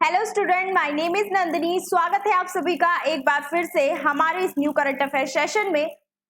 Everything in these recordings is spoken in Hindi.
Hello student, my name is Nandini. स्वागत है आप सभी का एक बार फिर से हमारे इस न्यू करंट अफेयर सेशन में।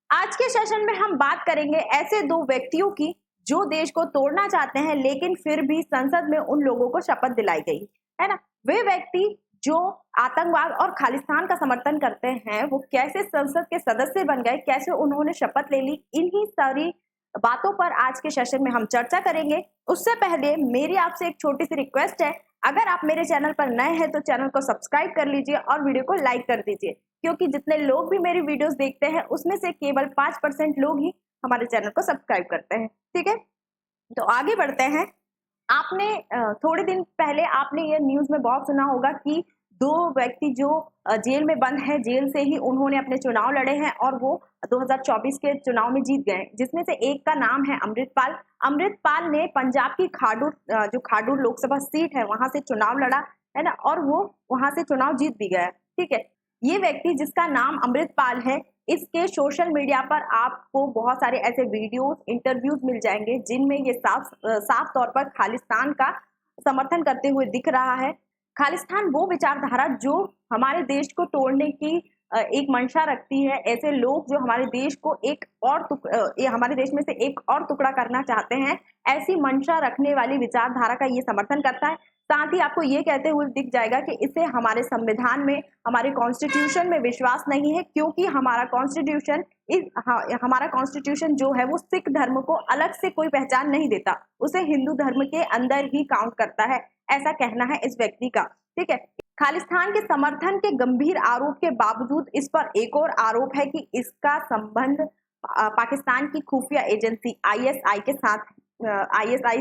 आज के सेशन में हम बात करेंगे ऐसे दो व्यक्तियों की जो देश को तोड़ना चाहते हैं, लेकिन फिर भी संसद में उन लोगों को शपथ दिलाई गई है ना। वे व्यक्ति जो आतंकवाद और खालिस्तान का समर्थन करते हैं, वो कैसे संसद के सदस्य बन गए, कैसे उन्होंने शपथ ले ली, इन्हीं सारी बातों पर आज के सेशन में हम चर्चा करेंगे। उससे पहले मेरी आपसे एक छोटी सी रिक्वेस्ट है, अगर आप मेरे चैनल पर नए हैं तो चैनल को सब्सक्राइब कर लीजिए और वीडियो को लाइक कर दीजिए, क्योंकि जितने लोग भी मेरी वीडियोस देखते हैं उसमें से केवल 5% लोग ही हमारे चैनल को सब्सक्राइब करते हैं। ठीक है, तो आगे बढ़ते हैं। आपने थोड़े दिन पहले आपने ये न्यूज में बहुत सुना होगा कि दो व्यक्ति जो जेल में बंद है, जेल से ही उन्होंने अपने चुनाव लड़े हैं और वो 2024 के चुनाव में जीत गए, जिसमें से एक का नाम है अमृतपाल। अमृतपाल ने पंजाब की जो खाडूर लोकसभा सीट है वहां से चुनाव लड़ा है ना, और वो वहां से चुनाव जीत भी गया। ठीक है, ये व्यक्ति जिसका नाम अमृतपाल है, इसके सोशल मीडिया पर आपको बहुत सारे ऐसे वीडियोस, इंटरव्यूज मिल जाएंगे जिनमें ये साफ तौर पर खालिस्तान का समर्थन करते हुए दिख रहा है। खालिस्तान वो विचारधारा जो हमारे देश को तोड़ने की एक मंशा रखती है, ऐसे लोग जो हमारे देश को हमारे देश में से एक और टुकड़ा करना चाहते हैं, ऐसी मंशा रखने वाली विचारधारा का ये समर्थन करता है। साथ ही आपको ये कहते हुए दिख जाएगा कि इसे हमारे संविधान में, हमारे कॉन्स्टिट्यूशन में विश्वास नहीं है, क्योंकि हमारा कॉन्स्टिट्यूशन जो है वो सिख धर्म को अलग से कोई पहचान नहीं देता, उसे हिंदू धर्म के अंदर ही काउंट करता है, ऐसा कहना है इस व्यक्ति का। ठीक है, खालिस्तान के समर्थन के गंभीर आरोप के बावजूद इस पर एक और आरोप है कि इसका संबंध पाकिस्तान की खुफिया एजेंसी आईएसआई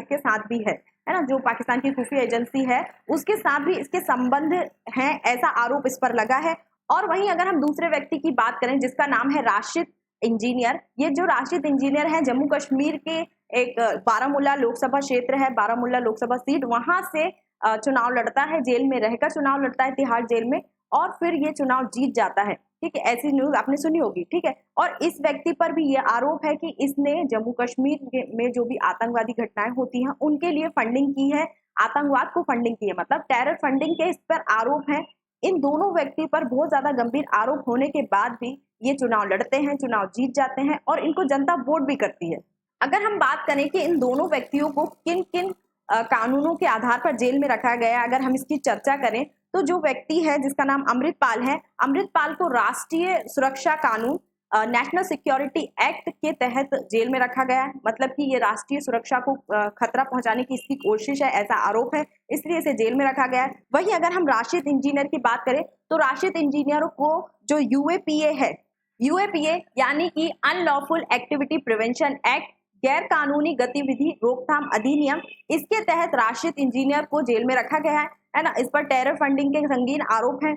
के साथ भी है ना। जो पाकिस्तान की खुफिया एजेंसी है उसके साथ भी इसके संबंध हैं, ऐसा आरोप इस पर लगा है। और वहीं अगर हम दूसरे व्यक्ति की बात करें जिसका नाम है राशिद इंजीनियर, ये जो राशिद इंजीनियर है जम्मू कश्मीर के एक बारामूला लोकसभा क्षेत्र है, बारामूला लोकसभा सीट, वहां से चुनाव लड़ता है, जेल में रहकर चुनाव लड़ता है तिहाड़ जेल में, और फिर ये चुनाव जीत जाता है। ठीक है, ऐसी न्यूज आपने सुनी होगी। ठीक है, और इस व्यक्ति पर भी ये आरोप है कि इसने जम्मू कश्मीर में जो भी आतंकवादी घटनाएं होती हैं उनके लिए फंडिंग की है, आतंकवाद को फंडिंग की है, मतलब टेरर फंडिंग के इस पर आरोप है। इन दोनों व्यक्ति पर बहुत ज्यादा गंभीर आरोप होने के बाद भी ये चुनाव लड़ते हैं, चुनाव जीत जाते हैं और इनको जनता वोट भी करती है। अगर हम बात करें कि इन दोनों व्यक्तियों को किन किन कानूनों के आधार पर जेल में रखा गया, अगर हम इसकी चर्चा करें तो जो व्यक्ति है जिसका नाम अमृतपाल है, अमृतपाल को राष्ट्रीय सुरक्षा कानून नेशनल सिक्योरिटी एक्ट के तहत जेल में रखा गया है। मतलब कि ये राष्ट्रीय सुरक्षा को खतरा पहुंचाने की इसकी कोशिश है, ऐसा आरोप है, इसलिए इसे जेल में रखा गया है। वहीं अगर हम राशिद इंजीनियर की बात करें तो राशिद इंजीनियर को जो यूएपीए है, यूएपीए यानी कि अनलॉफुल एक्टिविटी प्रिवेंशन एक्ट, गैर कानूनी गतिविधि रोकथाम अधिनियम, इसके तहत राशिद इंजीनियर को जेल में रखा गया है ना। इस पर टेरर फंडिंग के संगीन आरोप हैं।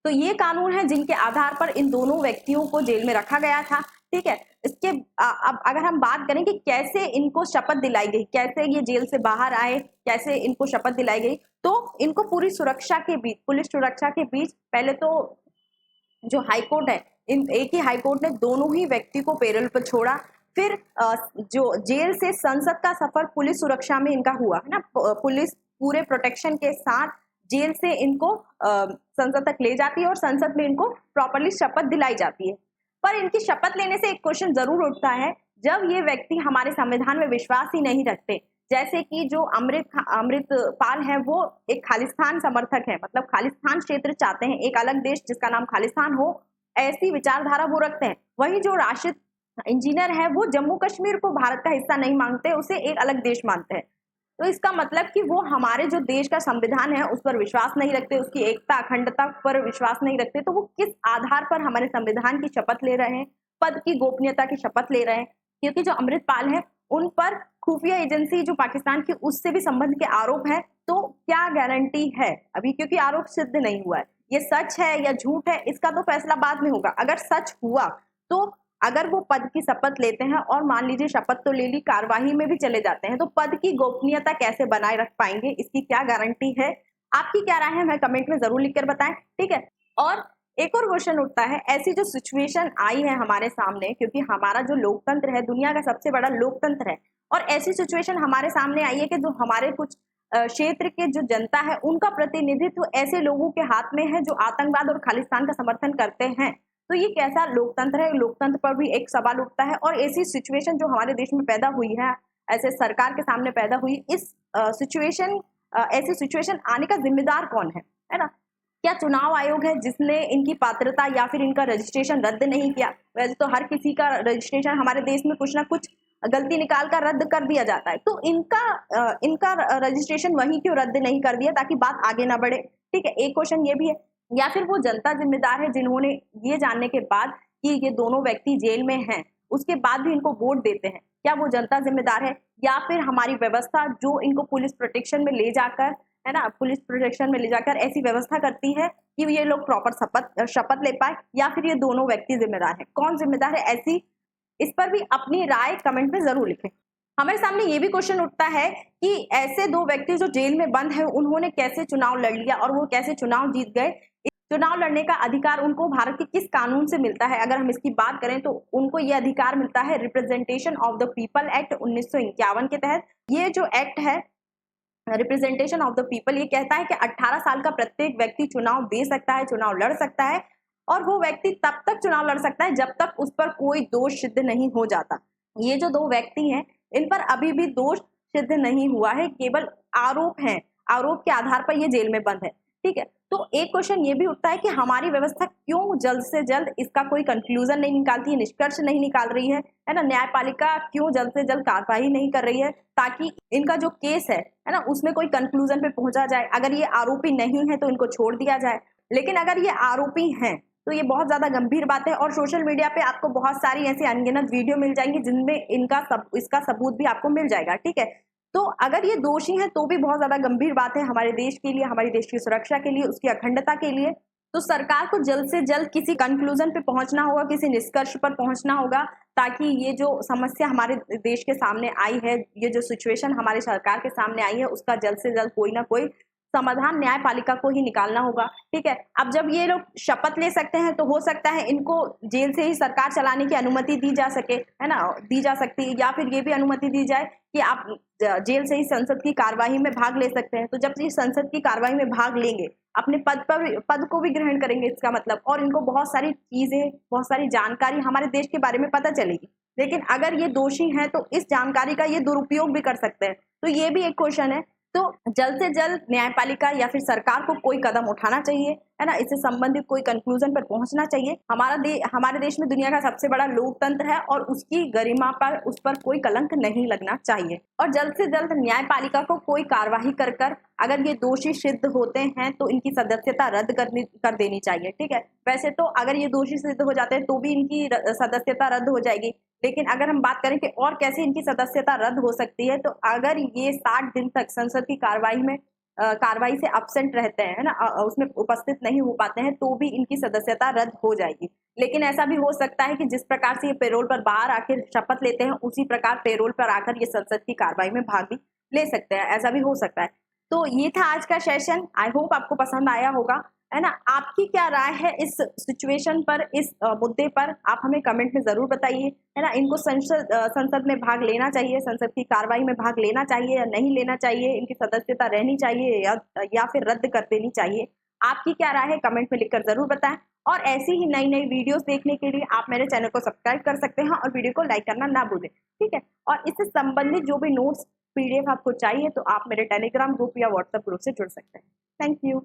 तो ये कानून है जिनके आधार पर इन दोनों व्यक्तियों को जेल में रखा गया था। ठीक है, इसके अब अगर हम बात करें कि कैसे इनको शपथ दिलाई गई, कैसे ये जेल से बाहर आए, कैसे इनको शपथ दिलाई गई, तो इनको पूरी सुरक्षा के बीच, पुलिस सुरक्षा के बीच, पहले तो जो हाईकोर्ट है, एक ही हाईकोर्ट ने दोनों ही व्यक्ति को पैरोल पर छोड़ा। फिर जो जेल से संसद का सफर पुलिस सुरक्षा में इनका हुआ है ना, पुलिस पूरे प्रोटेक्शन के साथ जेल से इनको संसद तक ले जाती है और संसद में इनको प्रॉपर्ली शपथ दिलाई जाती है। पर इनकी शपथ लेने से एक क्वेश्चन जरूर उठता है, जब ये व्यक्ति हमारे संविधान में विश्वास ही नहीं रखते, जैसे कि जो अमृतपाल है वो एक खालिस्तान समर्थक है, मतलब खालिस्तान क्षेत्र चाहते हैं, एक अलग देश जिसका नाम खालिस्तान हो, ऐसी विचारधारा वो रखते हैं। वहीं जो राशिद इंजीनियर है वो जम्मू कश्मीर को भारत का हिस्सा नहीं मानते, उसे एक अलग देश मानते हैं। तो इसका मतलब कि वो हमारे जो देश का संविधान है उस पर विश्वास नहीं रखते, उसकी एकता अखंडता पर विश्वास नहीं रखते। तो वो किस आधार पर हमारे संविधान की शपथ ले रहे हैं, पद की गोपनीयता की शपथ ले रहे हैं? क्योंकि जो अमृतपाल है उन पर खुफिया एजेंसी जो पाकिस्तान की, उससे भी संबंध के आरोप है। तो क्या गारंटी है अभी, क्योंकि आरोप सिद्ध नहीं हुआ है, ये सच है या झूठ है इसका तो फैसला बाद में होगा। अगर सच हुआ तो अगर वो पद की शपथ लेते हैं और मान लीजिए शपथ तो ले ली, कार्यवाही में भी चले जाते हैं, तो पद की गोपनीयता कैसे बनाए रख पाएंगे, इसकी क्या गारंटी है? आपकी क्या राय है हमें कमेंट में जरूर लिखकर बताएं। ठीक है, और एक और क्वेश्चन उठता है, ऐसी जो सिचुएशन आई है हमारे सामने, क्योंकि हमारा जो लोकतंत्र है दुनिया का सबसे बड़ा लोकतंत्र है, और ऐसी सिचुएशन हमारे सामने आई है कि जो हमारे कुछ क्षेत्र के जो जनता है उनका प्रतिनिधित्व ऐसे लोगों के हाथ में है जो आतंकवाद और खालिस्तान का समर्थन करते हैं। तो ये कैसा लोकतंत्र है? लोकतंत्र पर भी एक सवाल उठता है। और ऐसी सिचुएशन जो हमारे देश में पैदा हुई है, ऐसे सरकार के सामने पैदा हुई, इस सिचुएशन ऐसी सिचुएशन आने का जिम्मेदार कौन है ना? क्या चुनाव आयोग है जिसने इनकी पात्रता या फिर इनका रजिस्ट्रेशन रद्द नहीं किया? वैसे तो हर किसी का रजिस्ट्रेशन हमारे देश में कुछ ना कुछ गलती निकाल कर रद्द कर दिया जाता है, तो इनका रजिस्ट्रेशन वहीं क्यों रद्द नहीं कर दिया ताकि बात आगे ना बढ़े? ठीक है, एक क्वेश्चन ये भी है। या फिर वो जनता जिम्मेदार है जिन्होंने ये जानने के बाद कि ये दोनों व्यक्ति जेल में हैं, उसके बाद भी इनको वोट देते हैं, क्या वो जनता जिम्मेदार है? या फिर हमारी व्यवस्था जो इनको पुलिस प्रोटेक्शन में ले जाकर, है ना, पुलिस प्रोटेक्शन में ले जाकर ऐसी व्यवस्था करती है कि ये लोग प्रॉपर शपथ ले पाए? या फिर ये दोनों व्यक्ति जिम्मेदार हैं? कौन जिम्मेदार है? ऐसी इस पर भी अपनी राय कमेंट में जरूर लिखें। हमारे सामने ये भी क्वेश्चन उठता है कि ऐसे दो व्यक्ति जो जेल में बंद है उन्होंने कैसे चुनाव लड़ लिया और वो कैसे चुनाव जीत गए? चुनाव लड़ने का अधिकार उनको भारत के किस कानून से मिलता है? अगर हम इसकी बात करें तो उनको ये अधिकार मिलता है representation of the people act 1951 के तहत। ये जो एक्ट है रिप्रेजेंटेशन ऑफ द पीपल, ये कहता है कि 18 साल का प्रत्येक व्यक्ति चुनाव दे सकता है, चुनाव लड़ सकता है, और वो व्यक्ति तब तक चुनाव लड़ सकता है जब तक उस पर कोई दोष सिद्ध नहीं हो जाता। ये जो दो व्यक्ति हैं इन पर अभी भी दोष सिद्ध नहीं हुआ है, केवल आरोप हैं, आरोप के आधार पर ये जेल में बंद है। ठीक है, तो एक क्वेश्चन ये भी उठता है कि हमारी व्यवस्था क्यों जल्द से जल्द इसका कोई कंक्लूजन नहीं निकालती है, निष्कर्ष नहीं निकाल रही है ना? न्यायपालिका क्यों जल्द से जल्द कार्रवाई नहीं कर रही है ताकि इनका जो केस है ना, उसमें कोई कंक्लूजन पे पहुंचा जाए? अगर ये आरोपी नहीं है तो इनको छोड़ दिया जाए, लेकिन अगर ये आरोपी हैं तो ये बहुत ज्यादा गंभीर बात है। और सोशल मीडिया पे आपको बहुत सारी ऐसी अनगिनत वीडियो मिल जाएंगी जिनमें इसका सबूत भी आपको मिल जाएगा। ठीक है, तो अगर ये दोषी हैं तो भी बहुत ज्यादा गंभीर बात है हमारे देश के लिए, हमारे देश की सुरक्षा के लिए, उसकी अखंडता के लिए। तो सरकार को जल्द से जल्द किसी कंक्लूजन पे पहुंचना होगा, किसी निष्कर्ष पर पहुंचना होगा ताकि ये जो समस्या हमारे देश के सामने आई है, ये जो सिचुएशन हमारे सरकार के सामने आई है, उसका जल्द से जल्द कोई ना कोई समाधान न्यायपालिका को ही निकालना होगा। ठीक है, अब जब ये लोग शपथ ले सकते हैं तो हो सकता है इनको जेल से ही सरकार चलाने की अनुमति दी जा सके, है ना, दी जा सकती है, या फिर ये भी अनुमति दी जाए कि आप जेल से ही संसद की कार्यवाही में भाग ले सकते हैं। तो जब ये संसद की कार्यवाही में भाग लेंगे, अपने पद को भी ग्रहण करेंगे इसका मतलब, और इनको बहुत सारी चीजें, बहुत सारी जानकारी हमारे देश के बारे में पता चलेगी। लेकिन अगर ये दोषी हैं तो इस जानकारी का ये दुरुपयोग भी कर सकते हैं। तो ये भी एक क्वेश्चन है। तो जल्द से जल्द न्यायपालिका या फिर सरकार को कोई कदम उठाना चाहिए, है ना, इससे संबंधित कोई कंक्लूजन पर पहुंचना चाहिए। हमारे देश में दुनिया का सबसे बड़ा लोकतंत्र है और उसकी गरिमा पर, उस पर कोई कलंक नहीं लगना चाहिए। और जल्द से जल्द न्यायपालिका को कोई कार्यवाही कर अगर ये दोषी सिद्ध होते हैं तो इनकी सदस्यता रद्द कर देनी चाहिए। ठीक है, वैसे तो अगर ये दोषी सिद्ध हो जाते हैं तो भी इनकी सदस्यता रद्द हो जाएगी, लेकिन अगर हम बात करें कि और कैसे इनकी सदस्यता रद्द हो सकती है, तो अगर ये 60 दिन तक संसद की कार्रवाई से अब्सेंट रहते हैं, है ना, उसमें उपस्थित नहीं हो पाते हैं, तो भी इनकी सदस्यता रद्द हो जाएगी। लेकिन ऐसा भी हो सकता है कि जिस प्रकार से ये पेरोल पर बाहर आकर शपथ लेते हैं, उसी प्रकार पेरोल पर आकर ये संसद की कार्रवाई में भाग भी ले सकते हैं, ऐसा भी हो सकता है। तो ये था आज का सेशन, आई होप आपको पसंद आया होगा, है ना। आपकी क्या राय है इस सिचुएशन पर, इस मुद्दे पर, आप हमें कमेंट में जरूर बताइए, है ना। इनको संसद में भाग लेना चाहिए, संसद की कार्रवाई में भाग लेना चाहिए या नहीं लेना चाहिए, इनकी सदस्यता रहनी चाहिए या फिर रद्द कर देनी चाहिए? आपकी क्या राय है कमेंट में लिखकर जरूर बताएं। और ऐसी ही नई नई वीडियोस देखने के लिए आप मेरे चैनल को सब्सक्राइब कर सकते हैं और वीडियो को लाइक करना ना भूलें। ठीक है, और इससे संबंधित जो भी नोट्स PDF आपको चाहिए तो आप मेरे टेलीग्राम ग्रुप या व्हाट्सएप ग्रुप से जुड़ सकते हैं। Thank you.